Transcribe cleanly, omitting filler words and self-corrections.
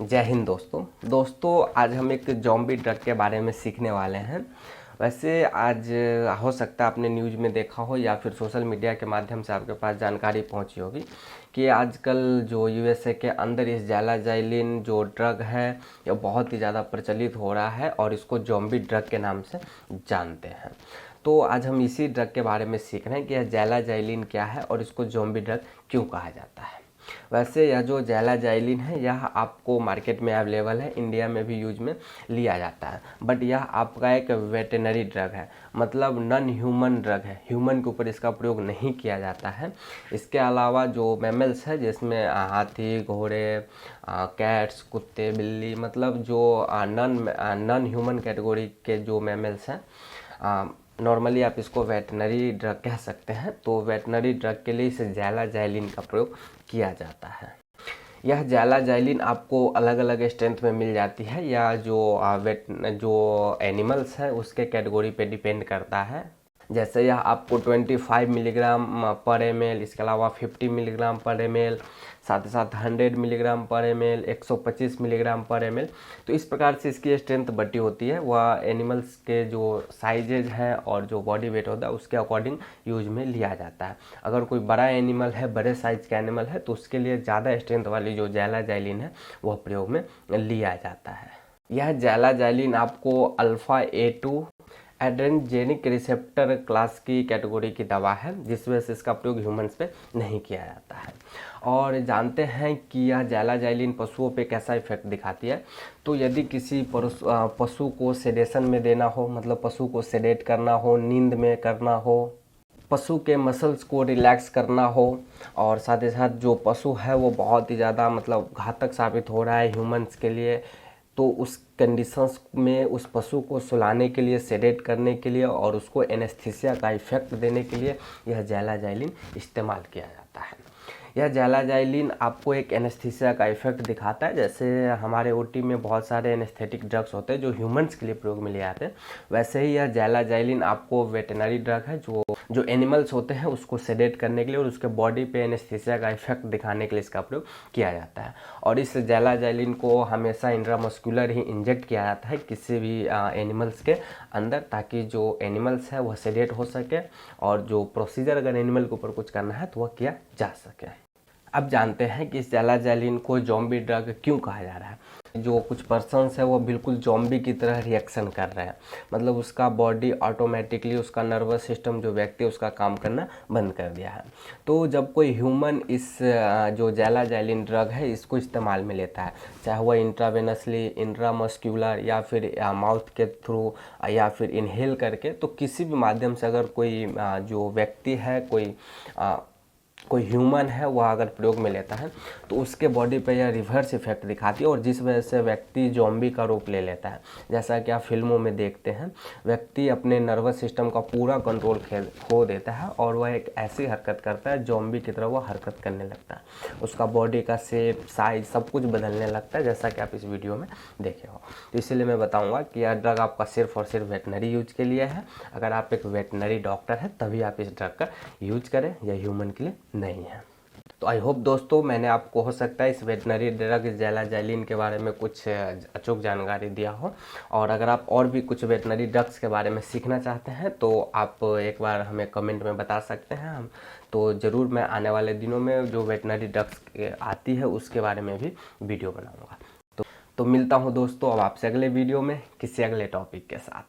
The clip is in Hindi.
जय हिंद दोस्तों आज हम एक ज़ॉम्बी ड्रग के बारे में सीखने वाले हैं। वैसे आज हो सकता है आपने न्यूज़ में देखा हो या फिर सोशल मीडिया के माध्यम से आपके पास जानकारी पहुंची होगी कि आजकल जो यूएसए के अंदर इस ज़ैलाज़ाइलिन जो ड्रग है ये बहुत ही ज़्यादा प्रचलित हो रहा है और इसको ज़ॉम्बी ड्रग के नाम से जानते हैं। तो आज हम इसी ड्रग के बारे में सीख रहे हैं कि यह ज़ैलाज़ाइलिन क्या है और इसको ज़ॉम्बी ड्रग क्यों कहा जाता है। वैसे यह जो ज़ैलाज़ाइलिन है यह आपको मार्केट में अवेलेबल है, इंडिया में भी यूज में लिया जाता है, बट यह आपका एक वेटेनरी ड्रग है, मतलब नॉन ह्यूमन ड्रग है। ह्यूमन के ऊपर इसका प्रयोग नहीं किया जाता है। इसके अलावा जो मैमल्स है जिसमें हाथी, घोड़े, कैट्स, कुत्ते, बिल्ली, मतलब जो नॉन ह्यूमन कैटेगरी के जो मैमल्स हैं, नॉर्मली आप इसको वेटनरी ड्रग कह सकते हैं। तो वेटनरी ड्रग के लिए इस ज़ैलाज़ाइलिन का प्रयोग किया जाता है। यह ज़ैलाज़ाइलिन आपको अलग अलग स्ट्रेंथ में मिल जाती है या जो एनिमल्स है उसके कैटेगरी पे डिपेंड करता है। जैसे यह आपको 25 मिलीग्राम पर ml, इसके अलावा 50 मिलीग्राम पर ml, साथ ही साथ 100 मिलीग्राम पर ml, 125 मिलीग्राम पर ml, तो इस प्रकार से इसकी स्ट्रेंथ बढ़ती होती है। वह एनिमल्स के जो साइजेज हैं और जो बॉडी वेट होता है उसके अकॉर्डिंग यूज में लिया जाता है। अगर कोई बड़ा एनिमल है, बड़े साइज का एनिमल है, तो उसके लिए ज़्यादा स्ट्रेंथ वाली जो ज़ैलाज़ाइलिन है वह प्रयोग में लिया जाता है। यह ज़ैलाज़ाइलिन आपको अल्फ़ा-A2 एड्रेनर्जिक रिसेप्टर क्लास की कैटेगरी की दवा है, जिस वजह से इसका प्रयोग ह्यूमंस पे नहीं किया जाता है। और जानते हैं कि यह ज़ैलाज़ाइलिन पशुओं पे कैसा इफेक्ट दिखाती है। तो यदि किसी पशु को सेडेशन में देना हो, मतलब पशु को सेडेट करना हो, नींद में करना हो, पशु के मसल्स को रिलैक्स करना हो, और साथ ही साथ जो पशु है वो बहुत ही ज़्यादा मतलब घातक साबित हो रहा है ह्यूमंस के लिए, तो उस कंडीशंस में उस पशु को सुलाने के लिए, सेडेट करने के लिए और उसको एनेस्थीसिया का इफेक्ट देने के लिए यह ज़ैलाज़ाइलिन इस्तेमाल किया जाता है। यह ज़ैलाज़ाइलिन आपको एक एनेस्थीसिया का इफेक्ट दिखाता है। जैसे हमारे ओटी में बहुत सारे एनेस्थेटिक ड्रग्स होते हैं जो ह्यूमंस के लिए प्रयोग में लिए जाते हैं, वैसे ही यह ज़ैलाज़ाइलिन आपको वेटेनरी ड्रग है जो एनिमल्स होते हैं उसको सेडेट करने के लिए और उसके बॉडी पे एनेस्थीसिया का इफेक्ट दिखाने के लिए इसका प्रयोग किया जाता है। और इस ज़ैलाज़ाइलिन को हमेशा इंट्रामस्कुलर ही इंजेक्ट किया जाता है किसी भी एनिमल्स के अंदर, ताकि जो एनिमल्स है वह सेडेट हो सके और जो प्रोसीजर अगर एनिमल के ऊपर कुछ करना है तो वह किया जा सके। अब जानते हैं कि इस ज़ैलाज़ाइलिन को ज़ॉम्बी ड्रग क्यों कहा जा रहा है। जो कुछ पर्सन्स है वो बिल्कुल ज़ॉम्बी की तरह रिएक्शन कर रहे हैं, मतलब उसका बॉडी ऑटोमेटिकली, उसका नर्वस सिस्टम जो व्यक्ति उसका काम करना बंद कर दिया है। तो जब कोई ह्यूमन इस जो ज़ैलाज़ाइलिन ड्रग है इसको इस्तेमाल में लेता है, चाहे वह इंट्रावेनसली, इंट्रामस्क्यूलर या फिर माउथ के थ्रू या फिर इनहेल करके, तो किसी भी माध्यम से अगर कोई जो व्यक्ति है, कोई ह्यूमन है वह अगर प्रयोग में लेता है तो उसके बॉडी पे यह रिवर्स इफेक्ट दिखाती है और जिस वजह से व्यक्ति ज़ॉम्बी का रूप ले लेता है। जैसा कि आप फिल्मों में देखते हैं, व्यक्ति अपने नर्वस सिस्टम का पूरा कंट्रोल खो देता है और वह एक ऐसी हरकत करता है, ज़ॉम्बी की तरह वह हरकत करने लगता है। उसका बॉडी का शेप, साइज सब कुछ बदलने लगता है, जैसा कि आप इस वीडियो में देखे हो। तो इसीलिए मैं बताऊँगा कि यह ड्रग आपका सिर्फ और सिर्फ वेटनरी यूज के लिए है। अगर आप एक वेटनरी डॉक्टर है तभी आप इस ड्रग का यूज करें, यह ह्यूमन के लिए नहीं है। तो आई होप दोस्तों मैंने आपको हो सकता है इस वेटनरी ड्रग ज़ैलाज़ाइलिन के बारे में कुछ अचूक जानकारी दिया हो। और अगर आप और भी कुछ वेटनरी ड्रग्स के बारे में सीखना चाहते हैं तो आप एक बार हमें कमेंट में बता सकते हैं। हम तो ज़रूर मैं आने वाले दिनों में जो वेटनरी ड्रग्स आती है उसके बारे में भी वीडियो बनाऊँगा। तो मिलता हूँ दोस्तों अब आपसे अगले वीडियो में किसी अगले टॉपिक के साथ।